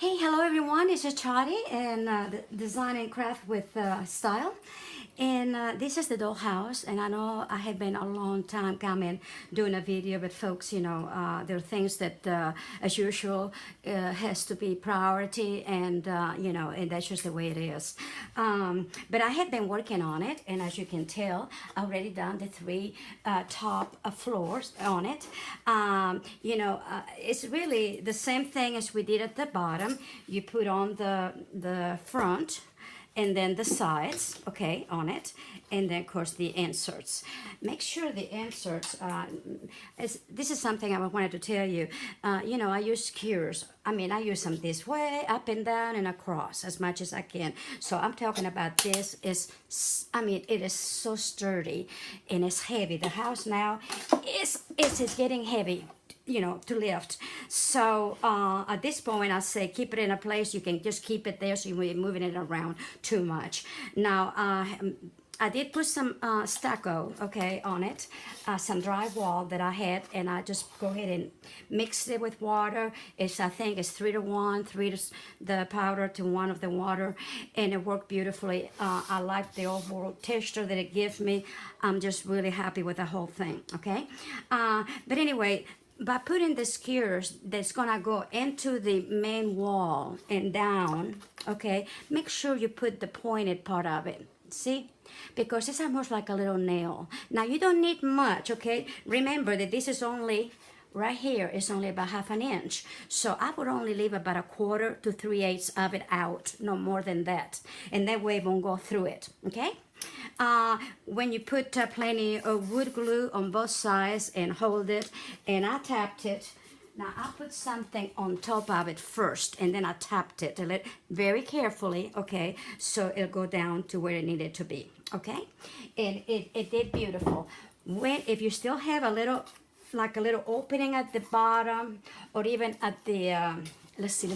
Hey, hello everyone. This is Charlie and Design and Craft with Style. And this is the dollhouse. And I know I have been a long time coming doing a video, but folks, there are things that, as usual, has to be priority, and and that's just the way it is. But I have been working on it, and as you can tell, I already done the three top floors on it. It's really the same thing as we did at the bottom. You put on the front and then the sides, okay, on it, and then of course the inserts. Make sure the inserts, this is something I wanted to tell you. I use skewers. I use them this way, up and down and across as much as I can. So I'm talking about this it is so sturdy and it's heavy. The house now is getting heavy, to lift. So at this point, I say keep it in a place. You can just keep it there so you're moving it around too much. Now, I did put some stucco, okay, on it, some drywall that I had, and I just go ahead and mix it with water. I think it's 3 to 1, the powder to 1 of the water, and it worked beautifully. I like the overall texture that it gives me. I'm just really happy with the whole thing, okay? But anyway, by putting the skewers that's gonna go into the main wall and down, okay, make sure you put the pointed part of it, see? Because it's almost like a little nail. Now you don't need much, okay? Remember that this is only, right here is only about 1/2 inch. So I would only leave about 1/4 to 3/8 of it out, no more than that. And that way it won't go through it, okay? When you put plenty of wood glue on both sides and hold it, and I tapped it. Now I put something on top of it first, and then I tapped it very carefully, okay, so it'll go down to where it needed to be, okay? And it did beautiful. If you still have a little opening at the bottom, or even at the let's see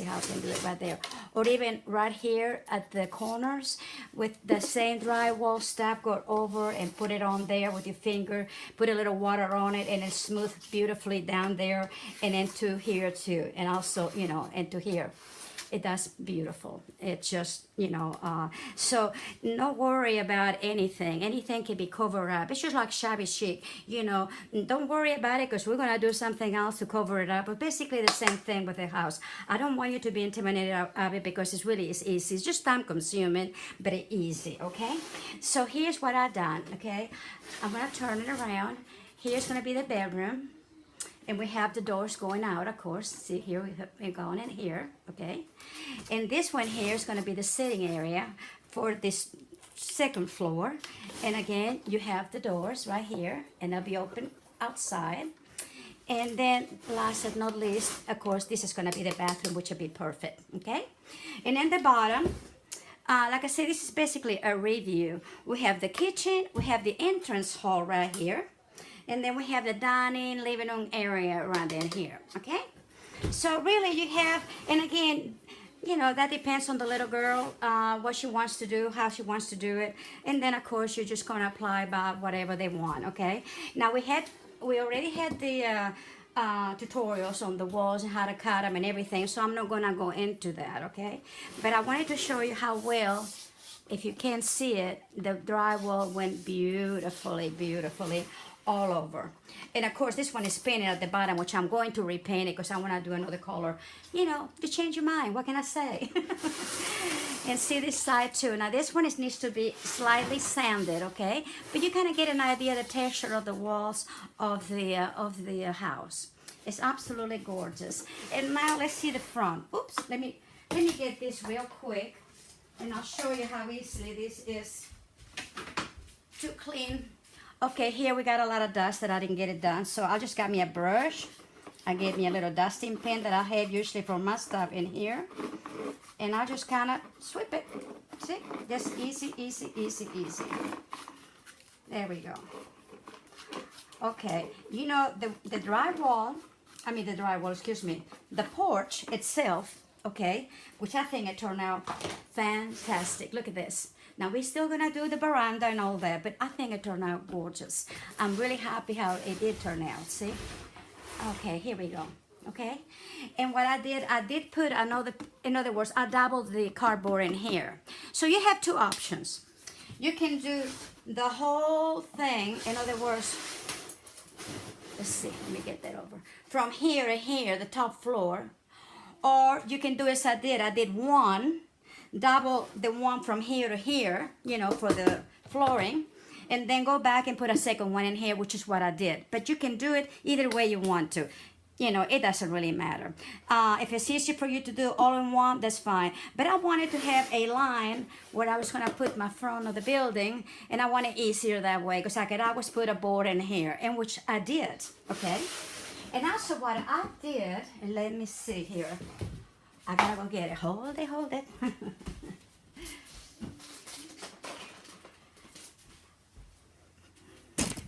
how I can do it right there, or even right here at the corners with the same drywall stuff, go over and put it on there with your finger, put a little water on it, and it smooth beautifully down there and into here too, and also into here. It does beautiful. It's just, so no worry about anything. Anything can be covered up. It's just like shabby chic, Don't worry about it, because we're going to do something else to cover it up. But basically the same thing with the house. I don't want you to be intimidated of it, because it's easy. It's just time consuming, but it's easy, okay? So here's what I've done, okay? I'm going to turn it around. Here's going to be the bedroom. And we have the doors going out, of course. See, here we're going in here, okay? And this one here is going to be the sitting area for this second floor. And again, you have the doors right here, and they'll be open outside. And then, last but not least, of course, this is going to be the bathroom, which will be perfect, okay? And then the bottom, like I said, this is basically a review. We have the kitchen, we have the entrance hall right here. And then we have the dining, living room area around in here, okay? So really you have, and again, that depends on the little girl, what she wants to do, how she wants to do it. And then, of course, you're just going to apply by whatever they want, okay? Now, we already had the tutorials on the walls and how to cut them and everything, so I'm not going to go into that, okay? But I wanted to show you how well, if you can't see it, the drywall went beautifully all over. And of course this one is painted at the bottom, which I'm going to repaint it because I want to do another color, to change your mind. What can I say? And see this side too. Now this one needs to be slightly sanded, okay? But you kind of get an idea of the texture of the walls of the house. It's absolutely gorgeous. And now let's see the front. Oops, let me get this real quick, and I'll show you how easily this is to clean. Okay, here we got a lot of dust that I didn't get it done, so I just got me a brush. I gave me a little dusting pen that I have usually for my stuff in here. And I'll just kind of sweep it. See? Just easy. There we go. Okay, the drywall, the porch itself, okay, which I think it turned out fantastic. Look at this. Now we're still gonna do the veranda and all that, but I think it turned out gorgeous. I'm really happy how it did turn out, see? Okay, here we go. Okay, and what I did put another, in other words, I doubled the cardboard in here. So you have two options. You can do the whole thing, in other words, let's see, let me get that over. From here to here, the top floor, or you can do as I did. I did one, double the one from here to here, you know, for the flooring, and then go back and put a second one in here, which is what I did. But you can do it either way you want to. You know, it doesn't really matter. If it's easier for you to do all in one, that's fine. But I wanted to have a line where I was going to put my front of the building, and I want it easier that way because I could always put a board in here, and which I did, okay? And also what I did, and let me see here. I gotta go get it. Hold it, hold it.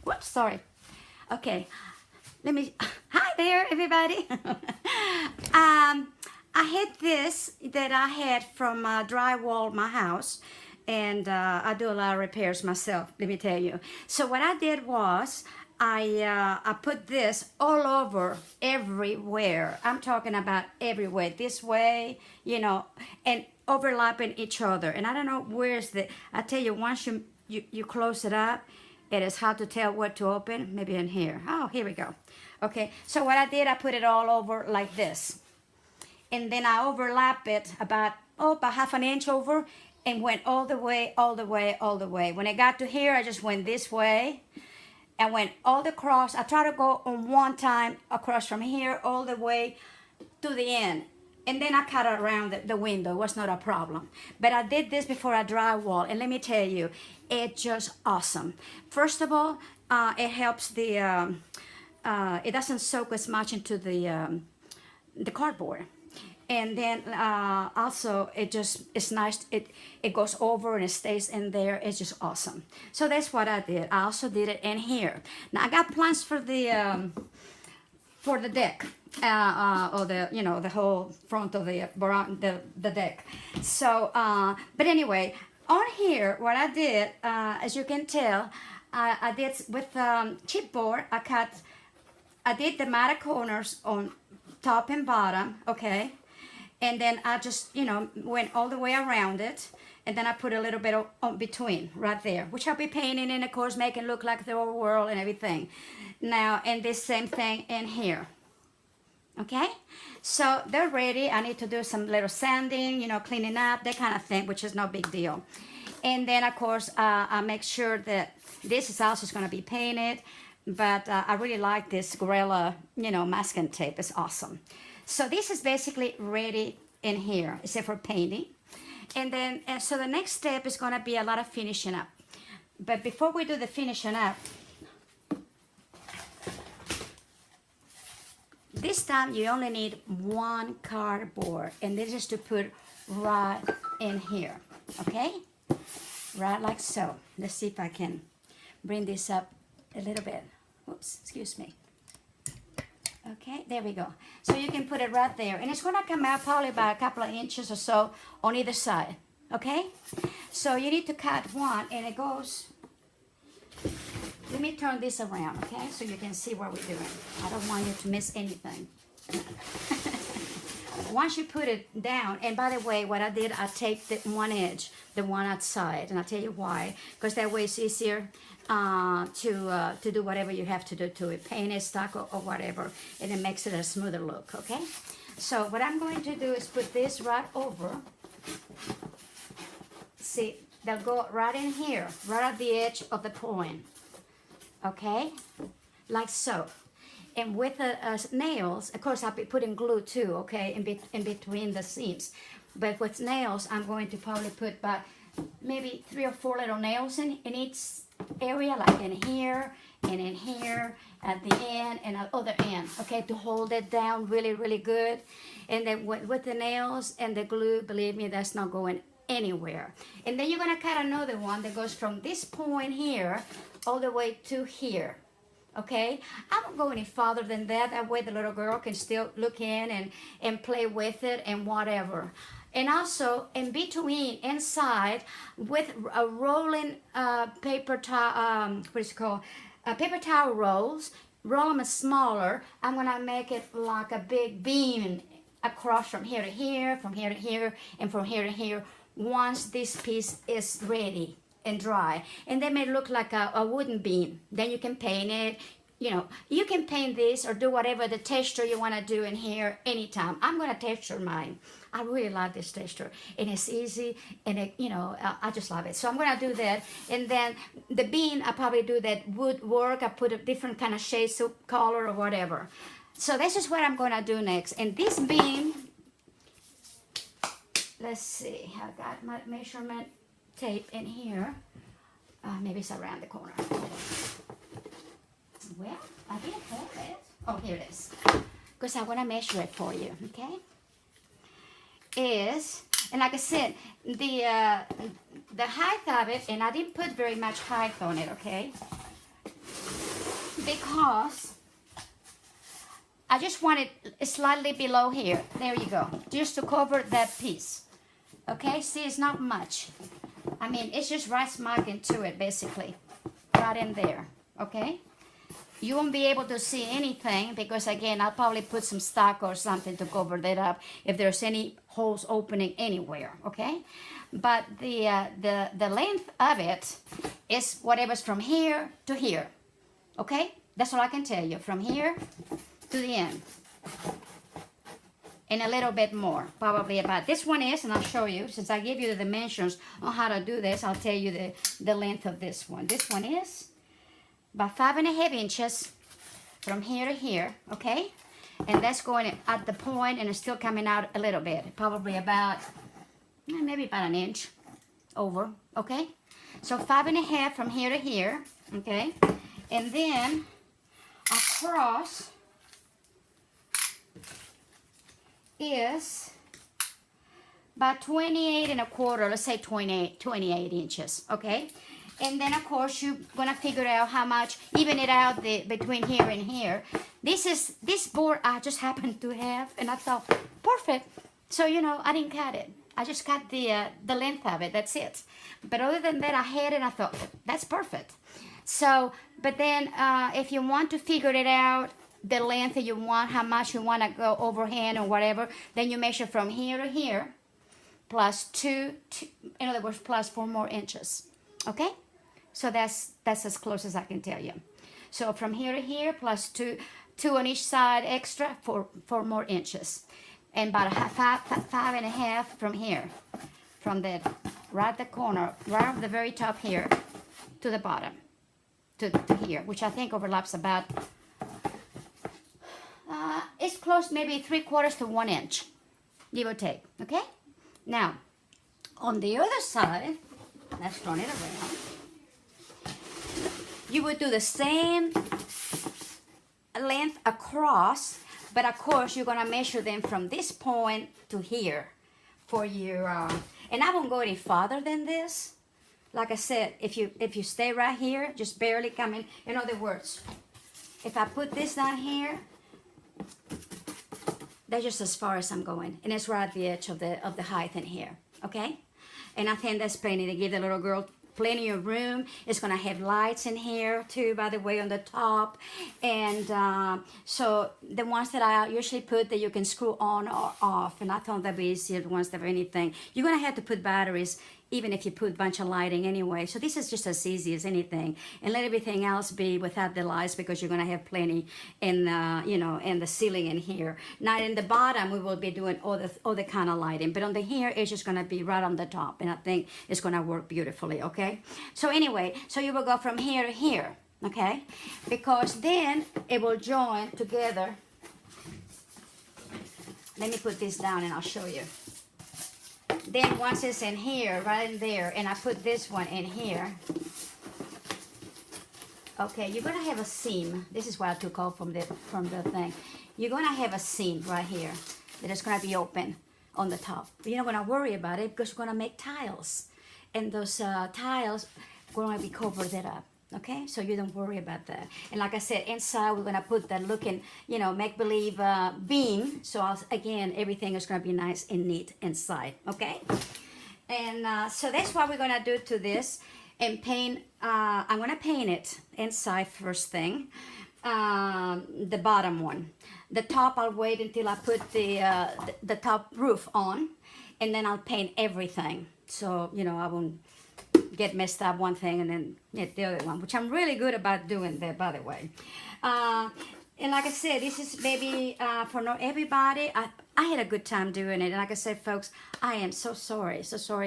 Whoops, sorry. Okay, let me, hi there, everybody. I had this that I had from drywall my house, and I do a lot of repairs myself, let me tell you. So what I did was, I put this all over everywhere. I'm talking about everywhere. This way, you know, and overlapping each other. And I don't know where's the, I tell you, once you close it up, it is hard to tell what to open. Maybe in here. Oh, here we go. Okay, so what I did, I put it all over like this. And then I overlap it about half an inch over and went all the way, all the way, all the way. When I got to here, I just went this way. I went all the cross. I try to go on one time across from here all the way to the end. And then I cut around the window. It was not a problem. But I did this before I drywall. And let me tell you, it's just awesome. First of all, it helps the, it doesn't soak as much into the cardboard. And then also it's nice, it goes over and it stays in there. It's just awesome. So that's what I did. I also did it in here. Now I got plans for the deck, or the, you know, the whole front of the deck. So, but anyway, on here, what I did, as you can tell, I did with chipboard, I did the matte corners on top and bottom, okay? And then I just, you know, went all the way around it. And then I put a little bit on between right there, which I'll be painting in, of course, making it look like the whole world and everything. Now, and this same thing in here. Okay? So they're ready. I need to do some little sanding, you know, cleaning up, that kind of thing, which is no big deal. And then, of course, I make sure that this is also going to be painted. But I really like this Gorilla, you know, masking tape. It's awesome. So this is basically ready in here, except for painting. And then, so the next step is going to be a lot of finishing up. But before we do the finishing up, this time you only need one cardboard. And this is to put right in here, okay? Right like so. Let's see if I can bring this up a little bit. Oops, excuse me. Okay, there we go. So you can put it right there. And it's going to come out probably about a couple of inches or so on either side. Okay? So you need to cut one, and it goes... Let me turn this around, okay? So you can see what we're doing. I don't want you to miss anything. Once you put it down, and by the way, what I did, I taped the one edge, the one outside, and I'll tell you why. Because that way it's easier to do whatever you have to do to it, paint it, stuck, or whatever, and it makes it a smoother look, okay? So what I'm going to do is put this right over. See, they'll go right in here, right at the edge of the point, okay? Like so. And with the nails, of course, I'll be putting glue too, okay, in between the seams. But with nails, I'm going to probably put about maybe 3 or 4 little nails in each area, like in here, and in here, at the end, and at the other end, okay, to hold it down really, really good. And then with the nails and the glue, believe me, that's not going anywhere. And then you're going to cut another one that goes from this point here all the way to here. Okay, I won't go any farther than that. That way the little girl can still look in and play with it and whatever. And also in between, inside, with a rolling paper towel, paper towel rolls, roll them smaller, I'm gonna make it like a big beam across from here to here, from here to here, and from here to here once this piece is ready and dry. And they may look like a wooden beam. Then you can paint it. You know, you can paint this or do whatever the texture you want to do in here anytime. I'm going to texture mine. I really love this texture, and it's easy, and it, you know, I just love it. So I'm going to do that, and then the bean, I probably do that woodwork. I put a different kind of shades of color or whatever. So this is what I'm going to do next. And this bean, let's see, I got my measurement tape in here. Maybe it's around the corner. Well, I didn't have it. Oh, here it is. Because I want to measure it for you, okay? And like I said, the height of it, and I didn't put very much height on it, okay? Because I just want it slightly below here. There you go. Just to cover that piece. Okay, see, it's not much. I mean, it's just right smack into it, basically. Right in there, okay? You won't be able to see anything because, again, I'll probably put some stock or something to cover that up if there's any holes opening anywhere, okay? But the length of it is whatever's from here to here, okay? That's all I can tell you, from here to the end. And a little bit more, probably about, this one is, and I'll show you, since I give you the dimensions on how to do this, I'll tell you the length of this one. This one is about 5.5 inches from here to here, okay? And that's going at the point, and it's still coming out a little bit, probably about, maybe about an inch over, okay? So 5.5 from here to here, okay? And then across is about 28.25, let's say 28 inches, okay? And then, of course, you're going to figure out how much, even it out between here and here. This board I just happened to have, and I thought, perfect. So, you know, I didn't cut it. I just cut the length of it. That's it. But other than that, I had it, and I thought, that's perfect. So, but then if you want to figure it out, the length that you want, how much you want to go overhand or whatever, then you measure from here to here, plus two, in other words, plus 4 more inches. Okay? So that's as close as I can tell you. So from here to here, plus two on each side extra, 4 more inches. And about 5.5 from here, from the right the corner, right off the very top here, to the bottom, to here, which I think overlaps about, it's close, maybe 3/4 to 1 inch, give or take, okay? Now, on the other side, let's turn it around. You would do the same length across, but of course you're gonna measure them from this point to here for your, and I won't go any farther than this. Like I said, if you stay right here, just barely coming. In other words, if I put this down here, that's just as far as I'm going, and it's right at the edge of the height in here. Okay, and I think that's plenty to give the little girl plenty of room. It's gonna have lights in here too, by the way, on the top. And so the ones that I usually put that you can screw on or off, and I thought that'd be easier, the ones that have anything. You're gonna have to put batteries even if you put a bunch of lighting anyway. So this is just as easy as anything. And let everything else be without the lights, because you're gonna have plenty in, you know, in the ceiling in here. Now in the bottom, we will be doing all the kind of lighting, but on the here, it's just gonna be right on the top, and I think it's gonna work beautifully, okay? So anyway, so you will go from here to here, okay? Because then it will join together. Let me put this down and I'll show you. Then once it's in here, right in there, and I put this one in here, okay, you're gonna have a seam. This is what I took off from the thing. You're gonna have a seam right here that is gonna be open on the top. You're not gonna worry about it because we're gonna make tiles, and those tiles are gonna be covered it up. Okay, so you don't worry about that. And like I said, inside we're gonna put that looking, you know, make-believe beam. So again, everything is gonna be nice and neat inside. Okay, and so that's what we're gonna do to this, and paint. I'm gonna paint it inside first thing. the bottom one. The top I'll wait until I put the top roof on, and then I'll paint everything. So you know I won't get messed up one thing and then get the other one, which I'm really good about doing that, by the way. And like I said, this is maybe for not everybody. I had a good time doing it. And like I said, folks, I am so sorry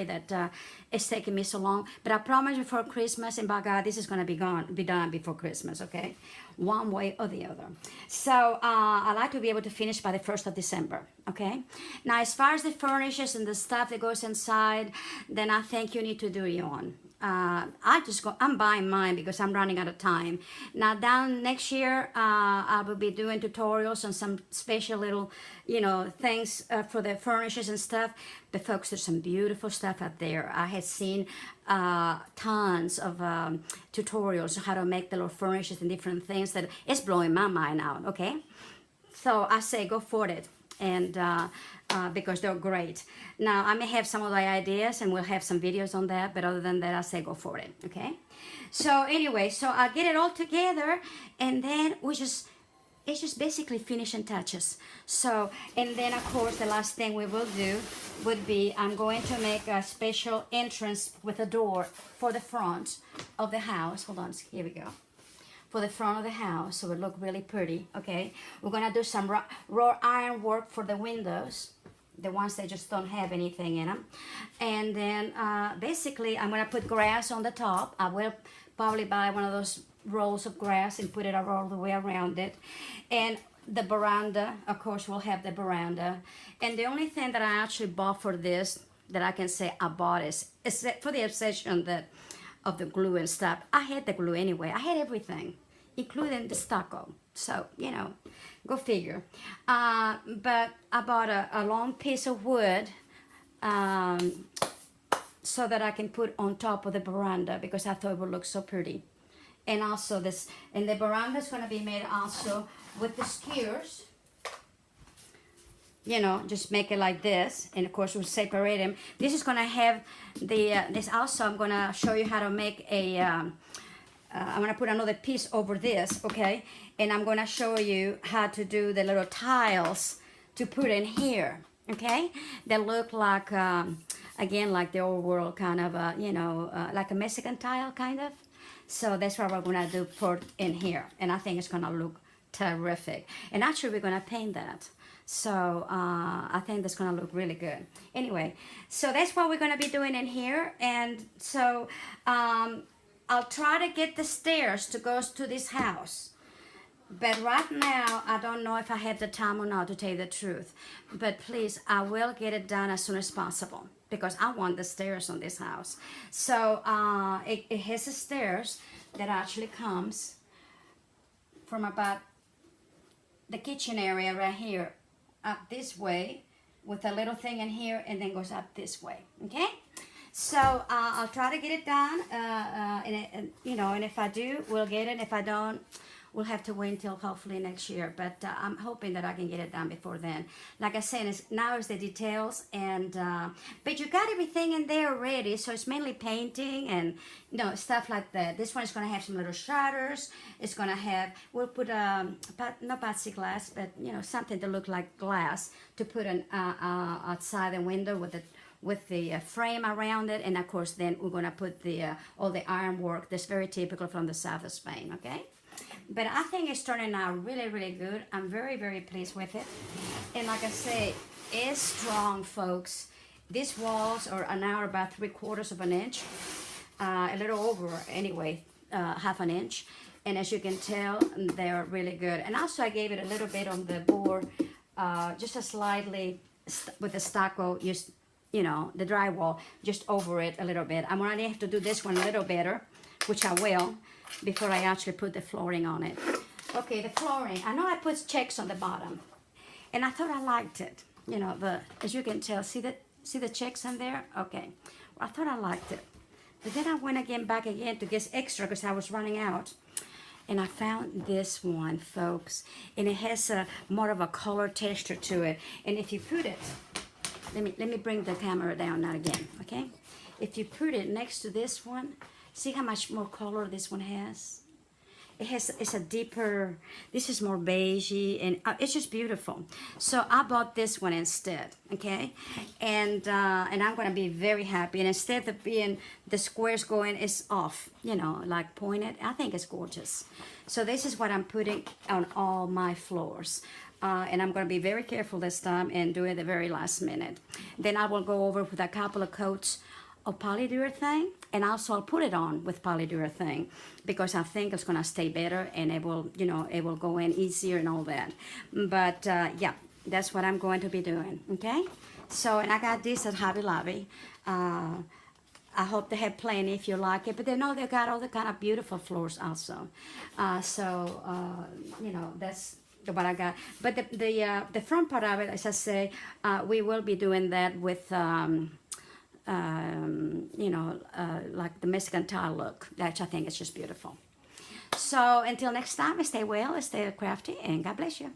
that it's taking me so long. But I promise you, for Christmas, and by God, this is going to be done before Christmas, okay? One way or the other. So I like to be able to finish by the 1st of December, okay? Now, as far as the furnishings and the stuff that goes inside, then I think you need to do your own. I'm buying mine because I'm running out of time. Now down next year, I will be doing tutorials on some special little, you know, things for the furnishings and stuff. But folks, there's some beautiful stuff out there. I had seen tons of tutorials on how to make the little furnishings and different things that it's blowing my mind out, okay? So I say go for it. And because they're great. Now I may have some of the ideas and we'll have some videos on that, but other than that I say go for it, okay? So anyway, so I get it all together and then it's just basically finishing touches. So, and then of course the last thing we will do would be I'm going to make a special entrance with a door for the front of the house. Hold on, here we go. For the front of the house, so it look really pretty, okay? We're gonna do some raw iron work for the windows, the ones that just don't have anything in them. And then basically I'm gonna put grass on the top. I will probably buy one of those rolls of grass and put it all the way around it. And the veranda, of course, we'll have the veranda. And the only thing that I actually bought for this, that I can say I bought, is for the obsession that of the glue and stuff. I had the glue anyway. I had everything, including the stucco. So, you know, go figure. But I bought a long piece of wood so that I can put on top of the veranda because I thought it would look so pretty. And also this, and the veranda is going to be made also with the skewers. You know, just make it like this, and of course we'll separate them. This is gonna have the this also. I'm gonna show you how to make a. I'm gonna put another piece over this, okay? And I'm gonna show you how to do the little tiles to put in here, okay? They look like again like the old world kind of you know like a Mexican tile kind of. So that's what we're gonna do for in here, and I think it's gonna look terrific. And actually we're gonna paint that. So I think that's gonna look really good. Anyway, so that's what we're gonna be doing in here. And so I'll try to get the stairs to go to this house. But right now, I don't know if I have the time or not, to tell you the truth. But please, I will get it done as soon as possible because I want the stairs on this house. So it has the stairs that actually comes from about the kitchen area right here up this way with a little thing in here and then goes up this way, okay? So I'll try to get it done, and you know, and if I do, we'll get it. If I don't, we'll have to wait until hopefully next year, but I'm hoping that I can get it done before then. Like I said, now it's the details, and but you got everything in there already, so it's mainly painting and you know stuff like that. This one is going to have some little shutters. It's going to have, we'll put not plexiglass, but you know something to look like glass to put on outside the window with the frame around it, and of course then we're going to put the all the ironwork that's very typical from the south of Spain, okay? But I think it's turning out really, really good. I'm very, very pleased with it. And like I say, it's strong, folks. These walls are now about 3/4 of an inch, a little over anyway, half an inch. And as you can tell, they're really good. And also I gave it a little bit on the board, just a slightly with the stucco, just, you know, the drywall, just over it a little bit. I'm gonna have to do this one a little better, which I will, before I actually put the flooring on it. Okay, the flooring. I know I put checks on the bottom, and I thought I liked it. You know, as you can tell, see the checks in there? Okay, well, I thought I liked it. But then I went back again to get extra because I was running out. And I found this one, folks, and it has more of a color texture to it. And if you put it, let me bring the camera down now again, okay? If you put it next to this one, see how much more color this one has? it's a deeper, this is more beigey, and it's just beautiful. So I bought this one instead, okay? And I'm gonna be very happy. And instead of being the squares going, it's off, you know, like pointed. I think it's gorgeous. So this is what I'm putting on all my floors. And I'm going to be very careful this time and do it the very last minute. Then I will go over with a couple of coats of polyurethane, and also I'll put it on with polyurethane because I think it's going to stay better and it will, you know, it will go in easier and all that. But yeah, that's what I'm going to be doing, okay? So, and I got this at Hobby Lobby. I hope they have plenty if you like it, but they know they got all the kind of beautiful floors also. You know, that's what I got. But the front part of it, as I say, we will be doing that with you know, like the Mexican tile look, which I think is just beautiful. So until next time, stay well, stay crafty, and God bless you.